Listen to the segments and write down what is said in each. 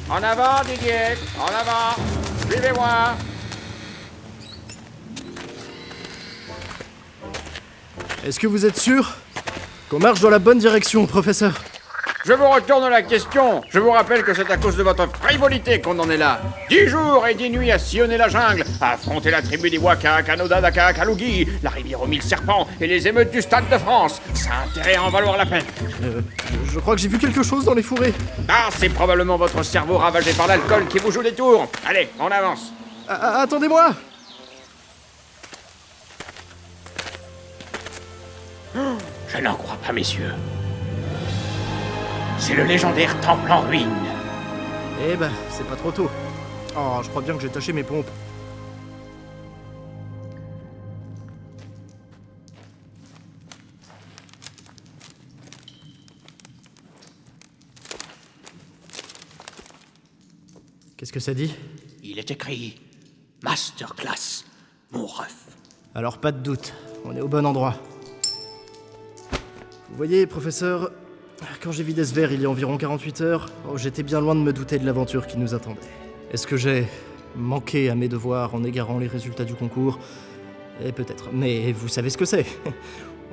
En avant, Didier. En avant. Suivez-moi. Est-ce que vous êtes sûr qu'on marche dans la bonne direction, professeur? Je vous retourne la question. Je vous rappelle que c'est à cause de votre frivolité qu'on en est là. 10 jours et 10 nuits à sillonner la jungle, à affronter la tribu des Waka, Kanoda, Daka, Kalugi, la rivière aux 1000 serpents et les émeutes du Stade de France. Ça a intérêt à en valoir la peine. Je crois que j'ai vu quelque chose dans les fourrés. Ah, c'est probablement votre cerveau ravagé par l'alcool qui vous joue des tours. Allez, on avance. Attendez-moi! Je n'en crois pas, messieurs. C'est le légendaire temple en ruine. Eh ben, c'est pas trop tôt. Oh, je crois bien que j'ai taché mes pompes. Qu'est-ce que ça dit? Il est écrit Masterclass, mon ref. Alors pas de doute, on est au bon endroit. Vous voyez, professeur, quand j'ai vidé ce verre il y a environ 48 heures, j'étais bien loin de me douter de l'aventure qui nous attendait. Est-ce que j'ai manqué à mes devoirs en égarant les résultats du concours? Eh peut-être, mais vous savez ce que c'est.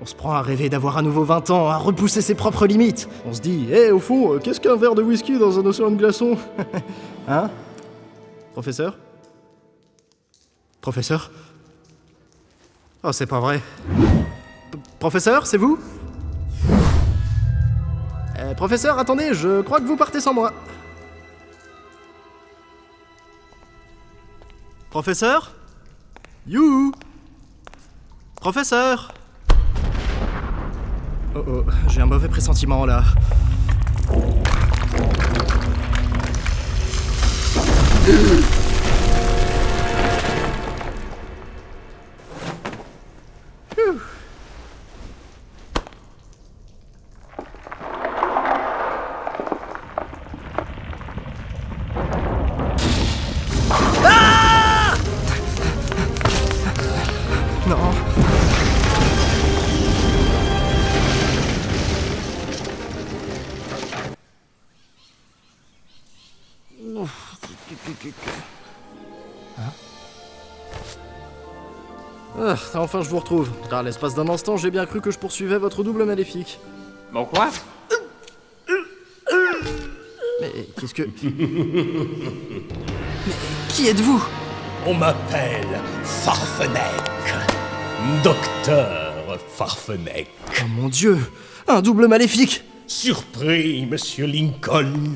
On se prend à rêver d'avoir à nouveau 20 ans, à repousser ses propres limites. On se dit, au fond, qu'est-ce qu'un verre de whisky dans un océan de glaçons? Hein? Professeur? Professeur? Oh, c'est pas vrai. Professeur, c'est vous? Professeur, attendez, je crois que vous partez sans moi. Professeur? You? Professeur? Oh, j'ai un mauvais pressentiment là. Non. Enfin je vous retrouve. À l'espace d'un instant, j'ai bien cru que je poursuivais votre double maléfique. Bon quoi? Mais qu'est-ce que... Mais qui êtes-vous? On m'appelle Farfenec. Docteur Farfenec. Oh mon Dieu! Un double maléfique! Surpris, monsieur Lincoln.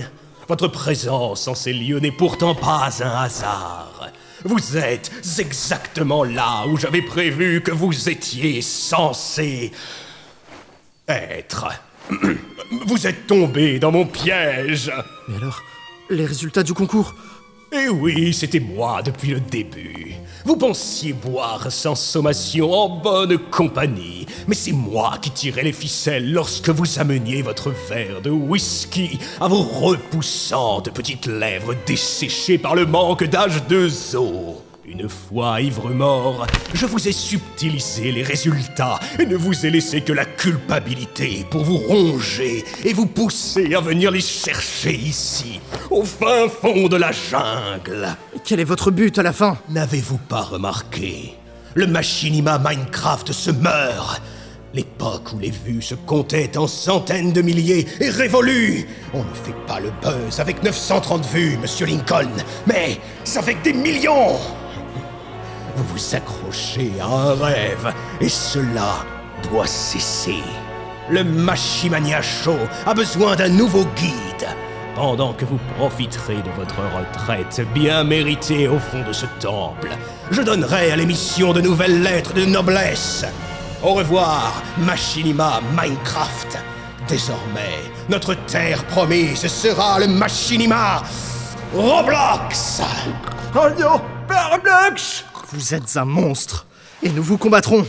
Votre présence en ces lieux n'est pourtant pas un hasard. Vous êtes exactement là où j'avais prévu que vous étiez censé être. Vous êtes tombé dans mon piège. Mais alors, les résultats du concours? Eh oui, c'était moi depuis le début. Vous pensiez boire sans sommation en bonne compagnie, mais c'est moi qui tirais les ficelles lorsque vous ameniez votre verre de whisky à vos repoussantes petites lèvres desséchées par le manque d'H2O. Une fois ivre-mort, je vous ai subtilisé les résultats et ne vous ai laissé que la culpabilité pour vous ronger et vous pousser à venir les chercher ici, au fin fond de la jungle. Quel est votre but à la fin? N'avez-vous pas remarqué? Le machinima Minecraft se meurt. L'époque où les vues se comptaient en centaines de milliers est révolue. On ne fait pas le buzz avec 930 vues, monsieur Lincoln, mais avec des millions. Vous vous accrochez à un rêve, et cela doit cesser. Le Machimania Show a besoin d'un nouveau guide. Pendant que vous profiterez de votre retraite bien méritée au fond de ce temple, je donnerai à l'émission de nouvelles lettres de noblesse. Au revoir, Machinima Minecraft. Désormais, notre terre promise sera le Machinima Roblox. Oh non! Roblox! Vous êtes un monstre, et nous vous combattrons.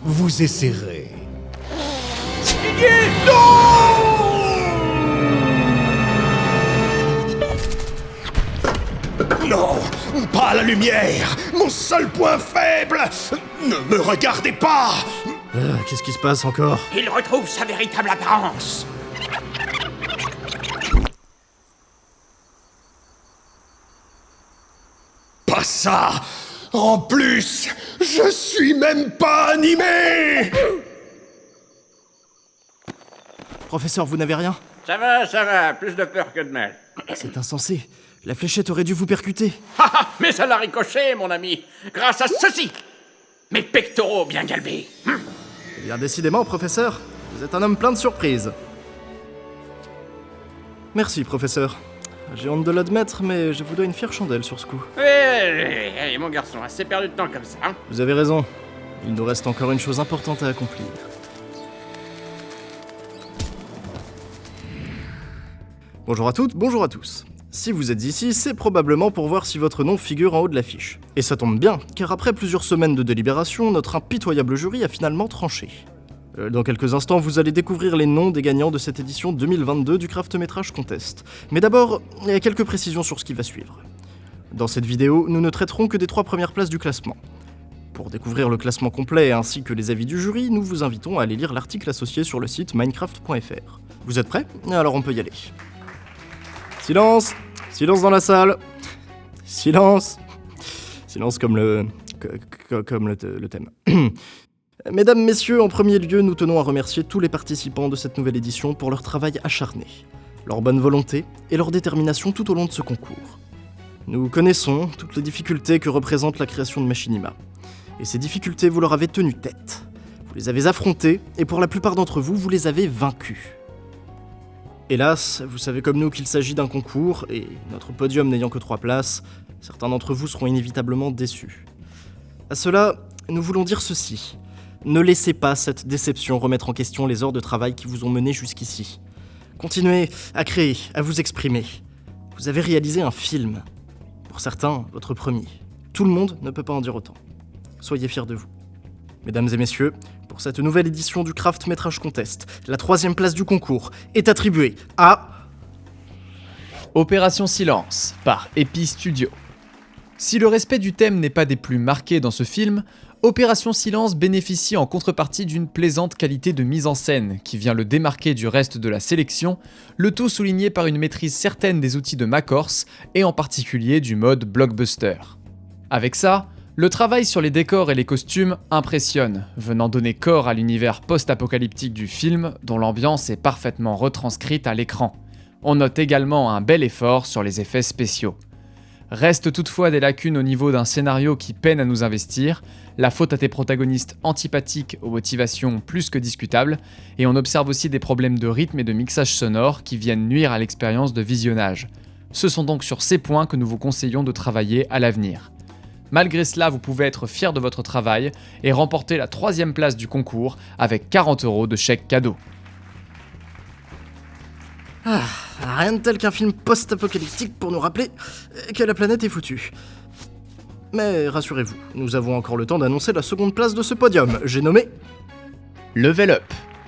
Vous essaierez. Non, pas la lumière, mon seul point faible. Ne me regardez pas. Qu'est-ce qui se passe encore? Il retrouve sa véritable apparence. ça! En plus, je suis même pas animé! Professeur, vous n'avez rien? Ça va, plus de peur que de mal. C'est insensé. La fléchette aurait dû vous percuter. Mais ça l'a ricoché, mon ami, grâce à ceci! Mes pectoraux bien galbés. Eh bien, décidément, professeur, vous êtes un homme plein de surprises. Merci, professeur. J'ai honte de l'admettre, mais je vous dois une fière chandelle sur ce coup. Allez, mon garçon, assez perdu de temps comme ça. Hein. Vous avez raison. Il nous reste encore une chose importante à accomplir. Bonjour à toutes, bonjour à tous. Si vous êtes ici, c'est probablement pour voir si votre nom figure en haut de l'affiche. Et ça tombe bien, car après plusieurs semaines de délibération, notre impitoyable jury a finalement tranché. Dans quelques instants, vous allez découvrir les noms des gagnants de cette édition 2022 du Craft Métrage Contest. Mais d'abord, il y a quelques précisions sur ce qui va suivre. Dans cette vidéo, nous ne traiterons que des 3 premières places du classement. Pour découvrir le classement complet ainsi que les avis du jury, nous vous invitons à aller lire l'article associé sur le site minecraft.fr. Vous êtes prêts? Alors on peut y aller. Silence! Silence dans la salle! Silence! Silence comme le thème. Mesdames, messieurs, en premier lieu, nous tenons à remercier tous les participants de cette nouvelle édition pour leur travail acharné, leur bonne volonté et leur détermination tout au long de ce concours. Nous connaissons toutes les difficultés que représente la création de Machinima. Et ces difficultés, vous leur avez tenu tête. Vous les avez affrontées, et pour la plupart d'entre vous, vous les avez vaincues. Hélas, vous savez comme nous qu'il s'agit d'un concours, et notre podium n'ayant que 3 places, certains d'entre vous seront inévitablement déçus. À cela, nous voulons dire ceci. Ne laissez pas cette déception remettre en question les heures de travail qui vous ont mené jusqu'ici. Continuez à créer, à vous exprimer. Vous avez réalisé un film. Pour certains, votre premier. Tout le monde ne peut pas en dire autant. Soyez fiers de vous. Mesdames et messieurs, pour cette nouvelle édition du Craft Métrage Contest, la 3e place du concours est attribuée à... Opération Silence, par Epi Studio. Si le respect du thème n'est pas des plus marqués dans ce film, Opération Silence bénéficie en contrepartie d'une plaisante qualité de mise en scène qui vient le démarquer du reste de la sélection, le tout souligné par une maîtrise certaine des outils de Macross et en particulier du mode blockbuster. Avec ça, le travail sur les décors et les costumes impressionne, venant donner corps à l'univers post-apocalyptique du film dont l'ambiance est parfaitement retranscrite à l'écran. On note également un bel effort sur les effets spéciaux. Restent toutefois des lacunes au niveau d'un scénario qui peine à nous investir, la faute à tes protagonistes antipathiques aux motivations plus que discutables, et on observe aussi des problèmes de rythme et de mixage sonore qui viennent nuire à l'expérience de visionnage. Ce sont donc sur ces points que nous vous conseillons de travailler à l'avenir. Malgré cela, vous pouvez être fier de votre travail et remporter la 3e place du concours avec 40 € de chèque cadeau. Rien de tel qu'un film post-apocalyptique pour nous rappeler que la planète est foutue. Mais rassurez-vous, nous avons encore le temps d'annoncer la 2e place de ce podium. J'ai nommé... Level Up,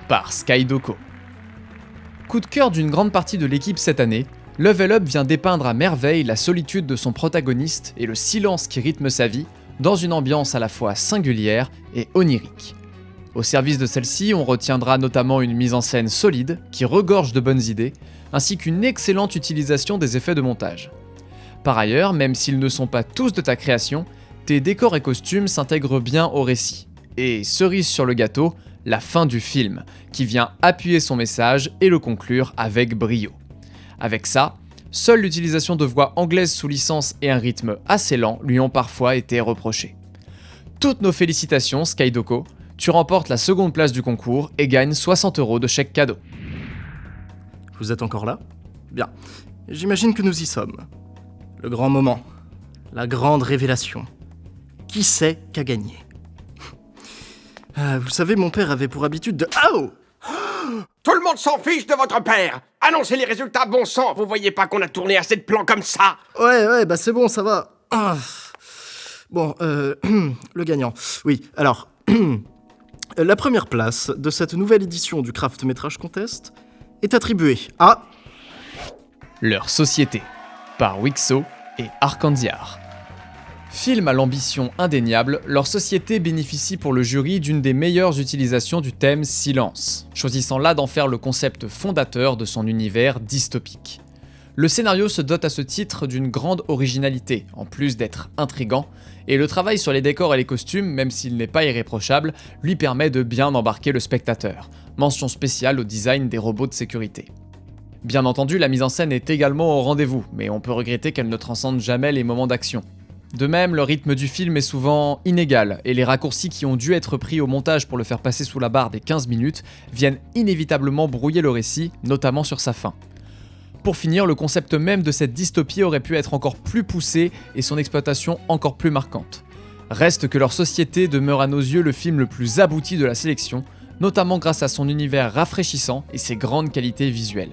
par Skydoko. Coup de cœur d'une grande partie de l'équipe cette année, Level Up vient dépeindre à merveille la solitude de son protagoniste et le silence qui rythme sa vie, dans une ambiance à la fois singulière et onirique. Au service de celle-ci, on retiendra notamment une mise en scène solide, qui regorge de bonnes idées, ainsi qu'une excellente utilisation des effets de montage. Par ailleurs, même s'ils ne sont pas tous de ta création, tes décors et costumes s'intègrent bien au récit. Et cerise sur le gâteau, la fin du film, qui vient appuyer son message et le conclure avec brio. Avec ça, seule l'utilisation de voix anglaises sous licence et un rythme assez lent lui ont parfois été reprochés. Toutes nos félicitations, Skydoko, tu remportes la 2e place du concours et gagnes 60 € de chèque cadeau. Vous êtes encore là? Bien. J'imagine que nous y sommes. Le grand moment. La grande révélation. Qui c'est qu'a gagné? Vous savez, mon père avait pour habitude de... Oh! Tout le monde s'en fiche de votre père. Annoncez les résultats, bon sang. Vous voyez pas qu'on a tourné assez de plans comme ça? Ouais, bah c'est bon, ça va. Bon, le gagnant. Oui, alors... La 1re place de cette nouvelle édition du Craft Métrage Contest est attribuée à... Leur société, par Wixo et Arcandiar. Film à l'ambition indéniable, Leur société bénéficie pour le jury d'une des meilleures utilisations du thème silence, choisissant là d'en faire le concept fondateur de son univers dystopique. Le scénario se dote à ce titre d'une grande originalité, en plus d'être intrigant, et le travail sur les décors et les costumes, même s'il n'est pas irréprochable, lui permet de bien embarquer le spectateur. Mention spéciale au design des robots de sécurité. Bien entendu, la mise en scène est également au rendez-vous, mais on peut regretter qu'elle ne transcende jamais les moments d'action. De même, le rythme du film est souvent inégal, et les raccourcis qui ont dû être pris au montage pour le faire passer sous la barre des 15 minutes viennent inévitablement brouiller le récit, notamment sur sa fin. Pour finir, le concept même de cette dystopie aurait pu être encore plus poussé et son exploitation encore plus marquante. Reste que leur société demeure à nos yeux le film le plus abouti de la sélection, notamment grâce à son univers rafraîchissant et ses grandes qualités visuelles.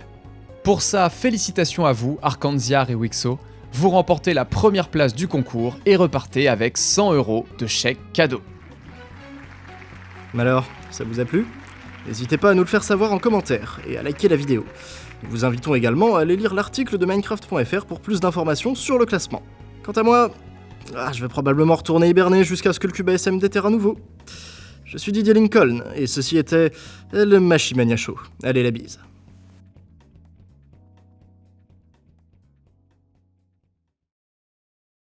Pour ça, félicitations à vous, Arkanziar et Wixo. Vous remportez la première place du concours et repartez avec 100 € de chèque cadeau. Alors, ça vous a plu ? N'hésitez pas à nous le faire savoir en commentaire et à liker la vidéo. Nous vous invitons également à aller lire l'article de Minecraft.fr pour plus d'informations sur le classement. Quant à moi, je vais probablement retourner hiberner jusqu'à ce que le cube ASM déterre à nouveau. Je suis Didier Lincoln et ceci était le Machimania Show. Allez, la bise.